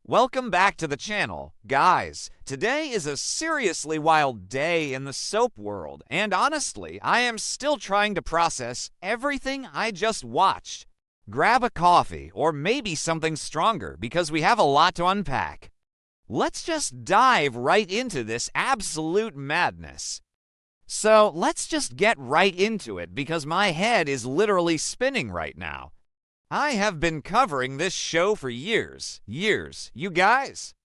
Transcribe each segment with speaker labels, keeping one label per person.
Speaker 1: Welcome back to the channel. Guys, today is a seriously wild day in the soap world, and honestly, I am still trying to process everything I just watched. Grab a coffee, or maybe something stronger, because we have a lot to unpack. Let's just dive right into this absolute madness. So, let's just get right into it, because my head is literally spinning right now. I have been covering this show for years, you guys.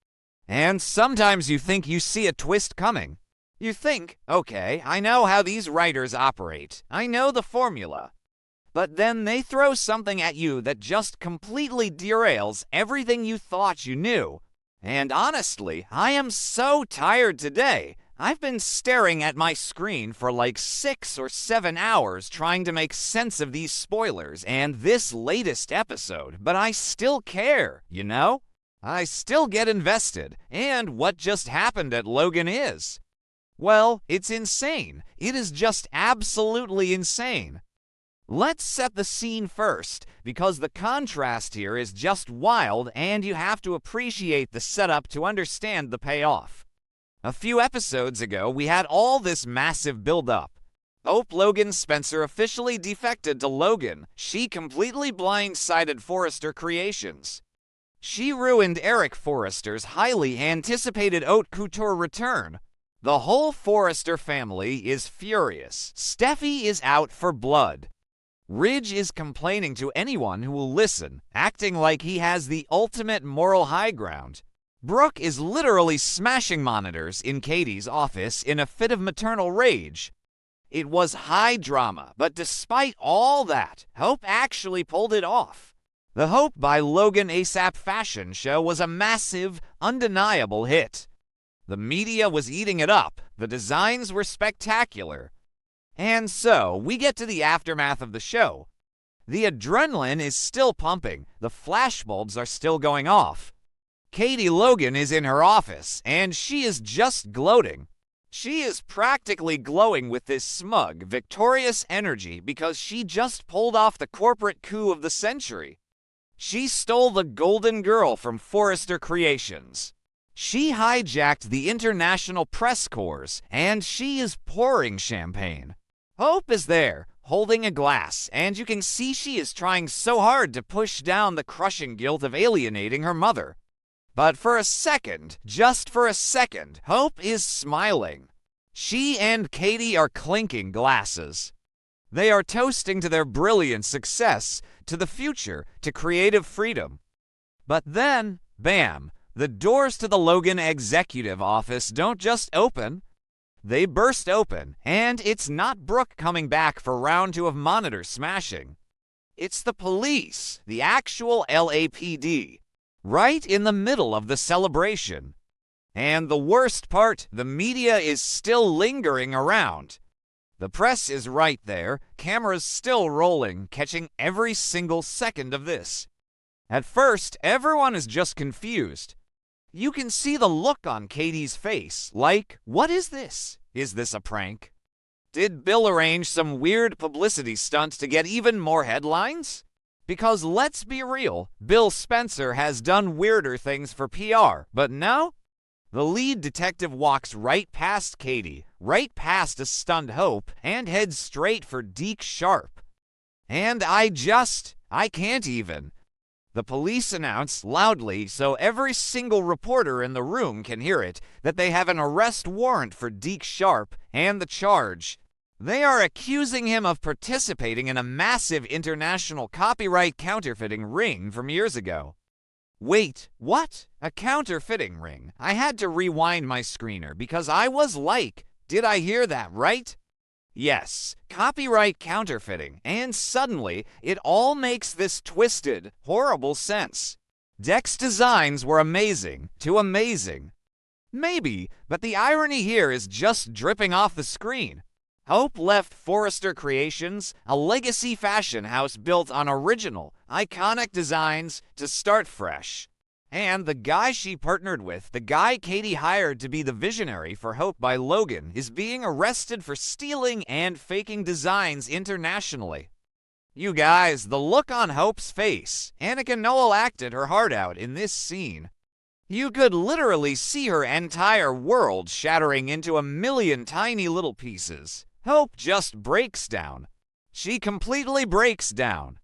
Speaker 1: And sometimes you think you see a twist coming. You think, okay, I know how these writers operate. I know the formula. But then they throw something at you that just completely derails everything you thought you knew. And honestly, I am so tired today. I've been staring at my screen for like 6 or 7 hours trying to make sense of these spoilers and this latest episode, but I still care, you know? I still get invested, and what just happened at Logan is, well, it's insane. It is just absolutely insane. Let's set the scene first, because the contrast here is just wild and you have to appreciate the setup to understand the payoff. A few episodes ago, we had all this massive build-up. Hope Logan Spencer officially defected to Logan. She completely blindsided Forrester Creations. She ruined Eric Forrester's highly anticipated haute couture return. The whole Forrester family is furious. Steffy is out for blood. Ridge is complaining to anyone who will listen, acting like he has the ultimate moral high ground. Brooke is literally smashing monitors in Katie's office in a fit of maternal rage. It was high drama, but despite all that, Hope actually pulled it off. The Hope by Logan ASAP fashion show was a massive, undeniable hit. The media was eating it up, the designs were spectacular. And so, we get to the aftermath of the show. The adrenaline is still pumping, the flashbulbs are still going off. Katie Logan is in her office, and she is just gloating. She is practically glowing with this smug, victorious energy because she just pulled off the corporate coup of the century. She stole the Golden Girl from Forrester Creations. She hijacked the international press corps, and she is pouring champagne. Hope is there, holding a glass, and you can see she is trying so hard to push down the crushing guilt of alienating her mother. But for a second, just for a second, Hope is smiling. She and Katie are clinking glasses. They are toasting to their brilliant success, to the future, to creative freedom. But then, bam, the doors to the Logan executive office don't just open. They burst open, and it's not Brooke coming back for round 2 of monitor smashing. It's the police, the actual LAPD. Right in the middle of the celebration. And the worst part, the media is still lingering around. The press is right there, cameras still rolling, catching every single second of this. At first, everyone is just confused. You can see the look on Katie's face, like, what is this? Is this a prank? Did Bill arrange some weird publicity stunt to get even more headlines? Because let's be real, Bill Spencer has done weirder things for PR, but no? The lead detective walks right past Katie, right past a stunned Hope, and heads straight for Deke Sharpe. And I can't even. The police announce loudly so every single reporter in the room can hear it that they have an arrest warrant for Deke Sharpe and the charge. They are accusing him of participating in a massive international copyright counterfeiting ring from years ago. Wait, what? A counterfeiting ring? I had to rewind my screener because I was like, did I hear that right? Yes, copyright counterfeiting, and suddenly it all makes this twisted, horrible sense. Deke's designs were amazing, too amazing. Maybe, but the irony here is just dripping off the screen. Hope left Forrester Creations, a legacy fashion house built on original, iconic designs, to start fresh. And the guy she partnered with, the guy Katie hired to be the visionary for Hope by Logan, is being arrested for stealing and faking designs internationally. You guys, the look on Hope's face. Anakin Noel acted her heart out in this scene. You could literally see her entire world shattering into a million tiny little pieces. Hope just breaks down. She completely breaks down.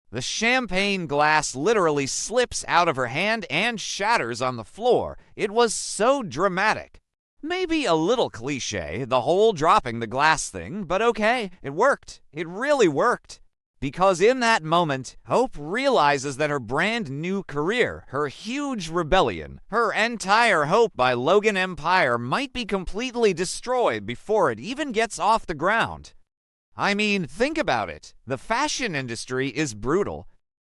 Speaker 1: The champagne glass literally slips out of her hand and shatters on the floor. It was so dramatic. Maybe a little cliche, the whole dropping the glass thing, but okay, it worked. It really worked. Because in that moment, Hope realizes that her brand new career, her huge rebellion, her entire Hope by Logan empire might be completely destroyed before it even gets off the ground. I mean, think about it. The fashion industry is brutal.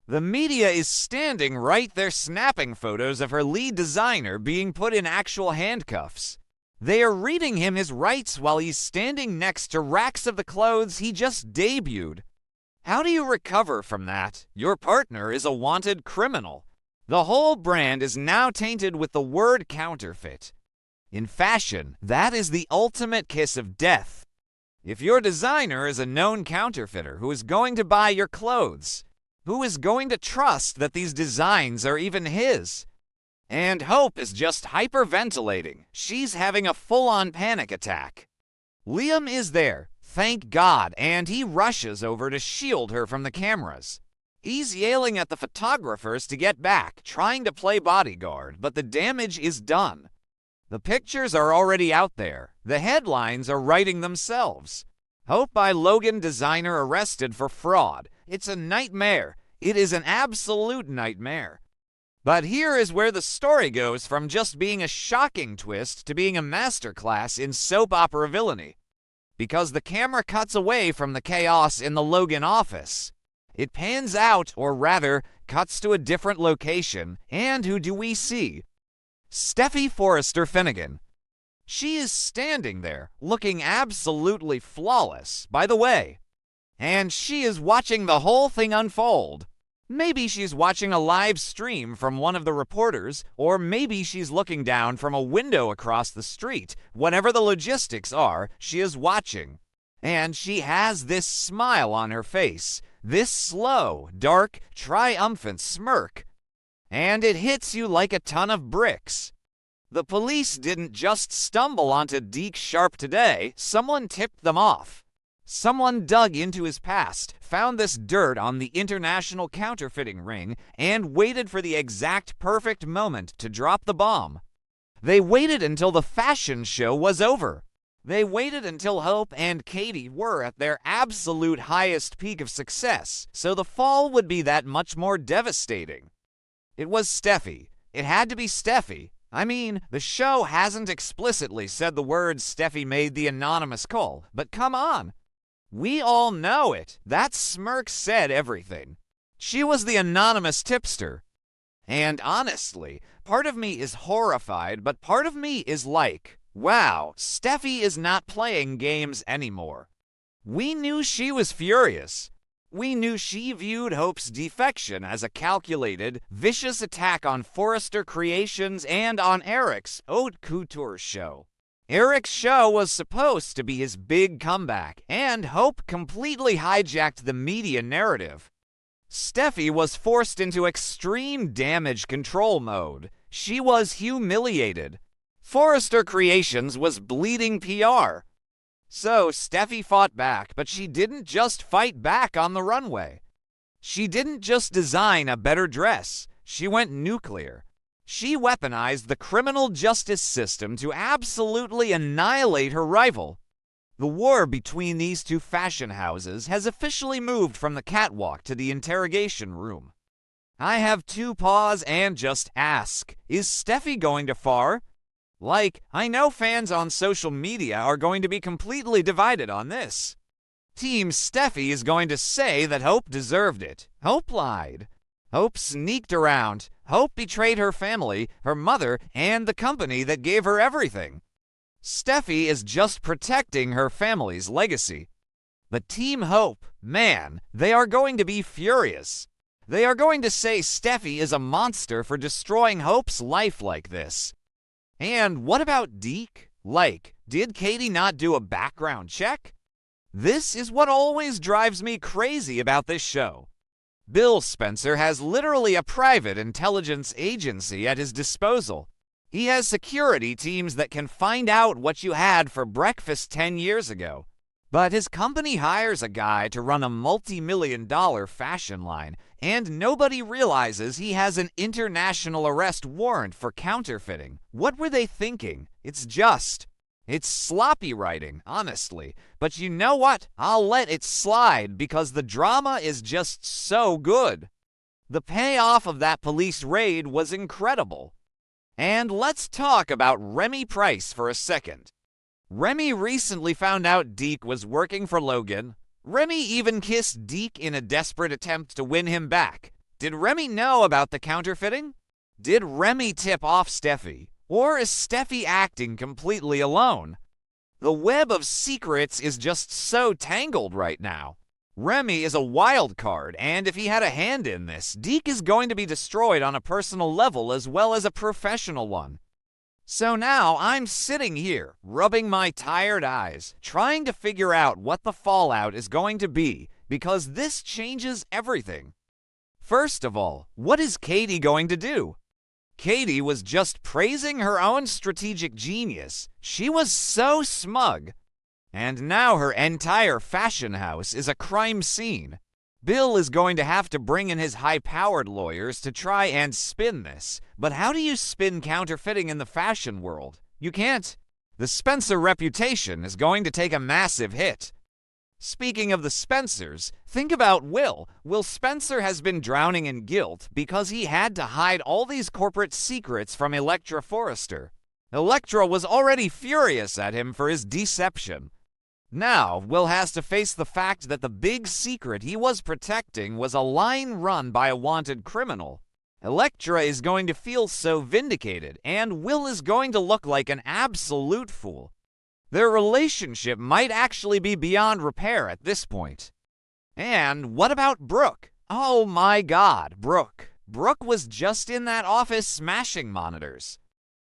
Speaker 1: The media is standing right there snapping photos of her lead designer being put in actual handcuffs. They are reading him his rights while he's standing next to racks of the clothes he just debuted. How do you recover from that? Your partner is a wanted criminal. The whole brand is now tainted with the word counterfeit. In fashion, that is the ultimate kiss of death. If your designer is a known counterfeiter who is going to buy your clothes, who is going to trust that these designs are even his? And Hope is just hyperventilating. She's having a full-on panic attack. Liam is there, thank God, and he rushes over to shield her from the cameras. He's yelling at the photographers to get back, trying to play bodyguard, but the damage is done. The pictures are already out there. The headlines are writing themselves. Hope by Logan designer arrested for fraud. It's a nightmare. It is an absolute nightmare. But here is where the story goes from just being a shocking twist to being a masterclass in soap opera villainy. Because the camera cuts away from the chaos in the Logan office. It pans out, or rather, cuts to a different location, and who do we see? Steffy Forrester Finnegan. She is standing there, looking absolutely flawless, by the way. And she is watching the whole thing unfold. Maybe she's watching a live stream from one of the reporters, or maybe she's looking down from a window across the street. Whatever the logistics are, she is watching. And she has this smile on her face, this slow, dark, triumphant smirk. And it hits you like a ton of bricks. The police didn't just stumble onto Deke Sharpe today. Someone tipped them off. Someone dug into his past, found this dirt on the international counterfeiting ring, and waited for the exact perfect moment to drop the bomb. They waited until the fashion show was over. They waited until Hope and Katie were at their absolute highest peak of success, so the fall would be that much more devastating. It was Steffy. It had to be Steffy. I mean, the show hasn't explicitly said the words Steffy made the anonymous call, but come on. We all know it. That smirk said everything. She was the anonymous tipster. And honestly, part of me is horrified, but part of me is like, wow, Steffy is not playing games anymore. We knew she was furious. We knew she viewed Hope's defection as a calculated, vicious attack on Forrester Creations and on Eric's haute couture show. Eric's show was supposed to be his big comeback, and Hope completely hijacked the media narrative. Steffy was forced into extreme damage control mode. She was humiliated. Forrester Creations was bleeding PR. So Steffy fought back, but she didn't just fight back on the runway. She didn't just design a better dress. She went nuclear. She weaponized the criminal justice system to absolutely annihilate her rival. The war between these two fashion houses has officially moved from the catwalk to the interrogation room. I have to pause and just ask, is Steffy going to far? I know fans on social media are going to be completely divided on this. Team Steffy is going to say that Hope deserved it. Hope lied. Hope sneaked around. Hope betrayed her family, her mother, and the company that gave her everything. Steffy is just protecting her family's legacy. But Team Hope, man, they are going to be furious. They are going to say Steffy is a monster for destroying Hope's life like this. And what about Deke? Did Katie not do a background check? This is what always drives me crazy about this show. Bill Spencer has literally a private intelligence agency at his disposal. He has security teams that can find out what you had for breakfast 10 years ago. But his company hires a guy to run a multi-million-dollar fashion line, and nobody realizes he has an international arrest warrant for counterfeiting. What were they thinking? It's sloppy writing, honestly. But you know what? I'll let it slide because the drama is just so good. The payoff of that police raid was incredible. And let's talk about Remy Price for a second. Remy recently found out Deke was working for Logan. Remy even kissed Deke in a desperate attempt to win him back. Did Remy know about the counterfeiting? Did Remy tip off Steffy? Or is Steffy acting completely alone? The web of secrets is just so tangled right now. Remy is a wild card, and if he had a hand in this, Deke is going to be destroyed on a personal level as well as a professional one. So now I'm sitting here, rubbing my tired eyes, trying to figure out what the fallout is going to be, because this changes everything. First of all, what is Katie going to do? Katie was just praising her own strategic genius. She was so smug. And now her entire fashion house is a crime scene. Bill is going to have to bring in his high-powered lawyers to try and spin this. But how do you spin counterfeiting in the fashion world? You can't. The Spencer reputation is going to take a massive hit. Speaking of the Spencers, think about Will. Will Spencer has been drowning in guilt because he had to hide all these corporate secrets from Elektra Forrester. Elektra was already furious at him for his deception. Now, Will has to face the fact that the big secret he was protecting was a line run by a wanted criminal. Elektra is going to feel so vindicated, and Will is going to look like an absolute fool. Their relationship might actually be beyond repair at this point. And what about Brooke? Oh my God, Brooke. Brooke was just in that office smashing monitors.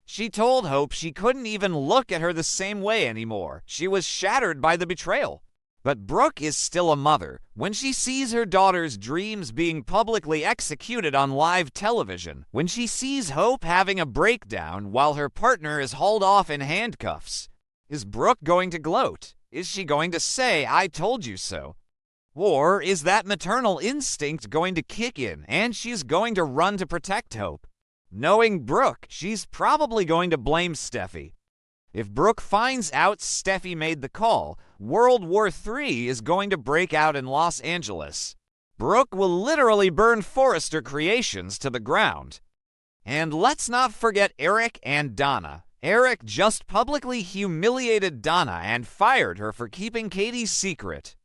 Speaker 1: She told Hope she couldn't even look at her the same way anymore. She was shattered by the betrayal. But Brooke is still a mother. When she sees her daughter's dreams being publicly executed on live television, when she sees Hope having a breakdown while her partner is hauled off in handcuffs, is Brooke going to gloat? Is she going to say, "I told you so"? Or is that maternal instinct going to kick in and she's going to run to protect Hope? Knowing Brooke, she's probably going to blame Steffy. If Brooke finds out Steffy made the call, World War III is going to break out in Los Angeles. Brooke will literally burn Forrester Creations to the ground. And let's not forget Eric and Donna. Eric just publicly humiliated Donna and fired her for keeping Katie's secret.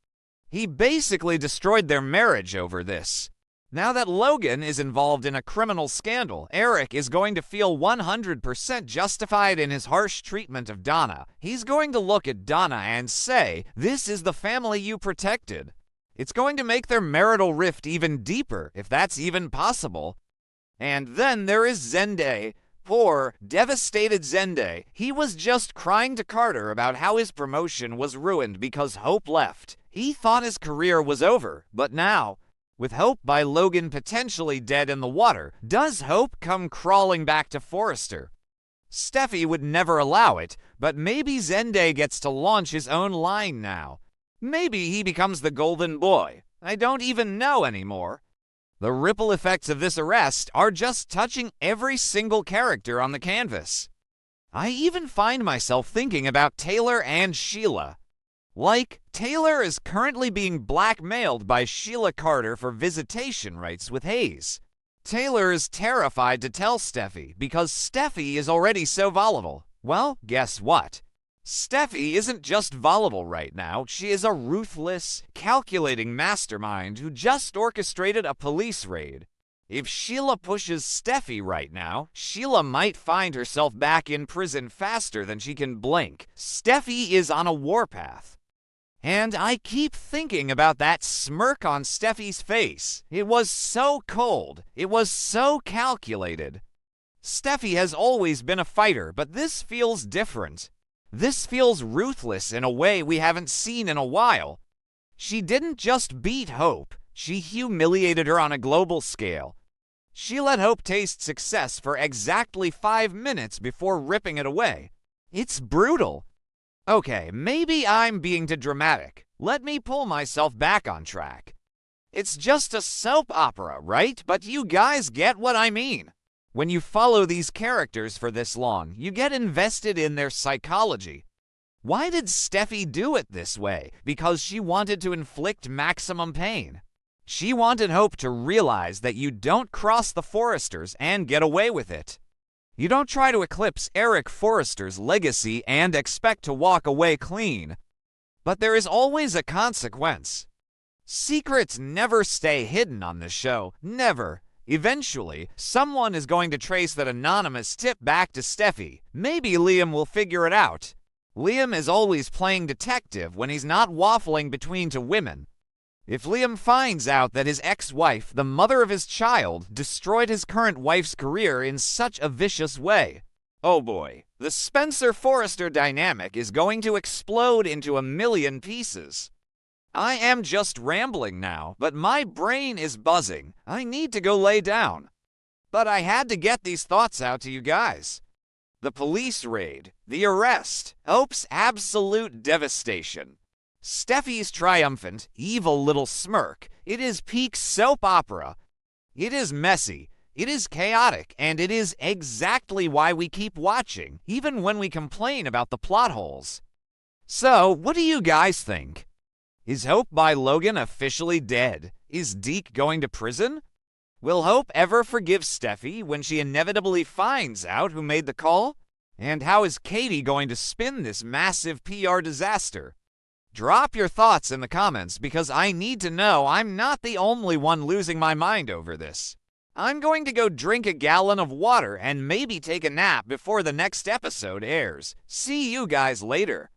Speaker 1: He basically destroyed their marriage over this. Now that Logan is involved in a criminal scandal, Eric is going to feel 100% justified in his harsh treatment of Donna. He's going to look at Donna and say, "This is the family you protected." It's going to make their marital rift even deeper, if that's even possible. And then there is Zende. Poor, devastated Zende. He was just crying to Carter about how his promotion was ruined because Hope left. He thought his career was over, but now, with Hope by Logan potentially dead in the water, does Hope come crawling back to Forrester? Steffy would never allow it, but maybe Zende gets to launch his own line now. Maybe he becomes the golden boy. I don't even know anymore. The ripple effects of this arrest are just touching every single character on the canvas. I even find myself thinking about Taylor and Sheila. Like, Taylor is currently being blackmailed by Sheila Carter for visitation rights with Hayes. Taylor is terrified to tell Steffy because Steffy is already so volatile. Well, guess what? Steffy isn't just volatile right now. She is a ruthless, calculating mastermind who just orchestrated a police raid. If Sheila pushes Steffy right now, Sheila might find herself back in prison faster than she can blink. Steffy is on a warpath. And I keep thinking about that smirk on Steffy's face. It was so cold. It was so calculated. Steffy has always been a fighter, but this feels different. This feels ruthless in a way we haven't seen in a while. She didn't just beat Hope. She humiliated her on a global scale. She let Hope taste success for exactly 5 minutes before ripping it away. It's brutal. Okay, maybe I'm being too dramatic. Let me pull myself back on track. It's just a soap opera, right? But you guys get what I mean. When you follow these characters for this long, you get invested in their psychology. Why did Steffy do it this way? Because she wanted to inflict maximum pain. She wanted Hope to realize that you don't cross the Forresters and get away with it. You don't try to eclipse Eric Forrester's legacy and expect to walk away clean. But there is always a consequence. Secrets never stay hidden on this show. Never. Eventually, someone is going to trace that anonymous tip back to Steffy. Maybe Liam will figure it out. Liam is always playing detective when he's not waffling between two women. If Liam finds out that his ex-wife, the mother of his child, destroyed his current wife's career in such a vicious way, oh boy, the Spencer Forrester dynamic is going to explode into a million pieces. I am just rambling now, but my brain is buzzing. I need to go lay down. But I had to get these thoughts out to you guys. The police raid, the arrest, Hope's absolute devastation. Steffy's triumphant, evil little smirk. It is peak soap opera. It is messy, it is chaotic, and it is exactly why we keep watching, even when we complain about the plot holes. So, what do you guys think? Is Hope by Logan officially dead? Is Deke going to prison? Will Hope ever forgive Steffy when she inevitably finds out who made the call? And how is Katie going to spin this massive PR disaster? Drop your thoughts in the comments because I need to know I'm not the only one losing my mind over this. I'm going to go drink a gallon of water and maybe take a nap before the next episode airs. See you guys later.